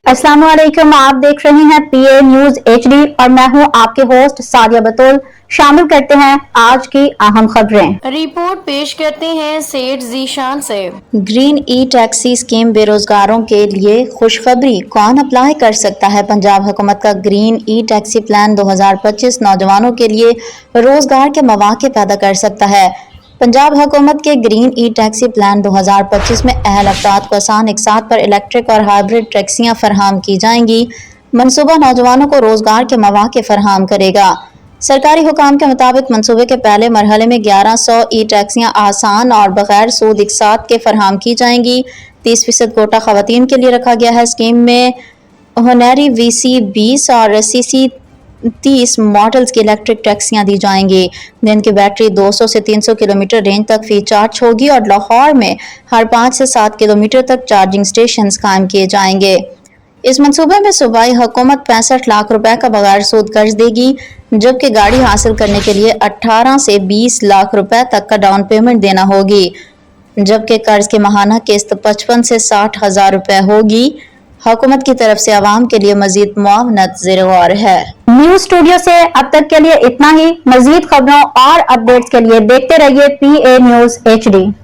अस्सलाम वालेकुम, आप देख रहे हैं पीए न्यूज एचडी और मैं हूं आपके होस्ट सादिया बतूल। शामिल करते हैं आज की अहम खबरें। रिपोर्ट पेश करते हैं सेठ जीशान से। ग्रीन ई टैक्सी स्कीम बेरोजगारों के लिए खुशखबरी, कौन अप्लाई कर सकता है? पंजाब हुकूमत का ग्रीन ई टैक्सी प्लान 2025 नौजवानों के लिए रोजगार के मौके पैदा कर सकता है। पंजाब हुकूमत के ग्रीन ई टैक्सी प्लान 2025 में अहल अफराद को आसान एक साथ पर इलेक्ट्रिक और हाइब्रिड टैक्सियां फराहम की जाएंगी। मनसूबा नौजवानों को रोजगार के मौके फराहम करेगा। सरकारी हुकाम के मुताबिक मनसूबे के पहले मरहले में 1100 ई टैक्सियां आसान और बगैर सूद एक साथ के फराहम की जाएंगी। 30% कोटा खवातीन के लिए रखा गया है। स्कीम में होनरी VC 20 और CC 30 मॉडल्स की इलेक्ट्रिक टैक्सियां दी जाएंगी, जिनकी बैटरी 200 से 300 किलोमीटर रेंज तक फ्री चार्ज होगी और लाहौर में हर 5 से 7 किलोमीटर तक चार्जिंग स्टेशन कायम किए जाएंगे। इस मंसूबे में सूबाई हुकूमत 65 लाख रुपए का बगैर सूद कर्ज देगी, जबकि गाड़ी हासिल करने के लिए 18 से 20 लाख रुपए तक का डाउन पेमेंट देना होगी, जबकि कर्ज की माहाना किस्त 55 से 60 हजार रुपए होगी। हुकूमत की तरफ से आवाम के लिए मजीद मुआवनत ज़ेर-ए-गौर है। न्यूज स्टूडियो से अब तक के लिए इतना ही। मजीद खबरों और अपडेट्स के लिए देखते रहिए पीए न्यूज एचडी।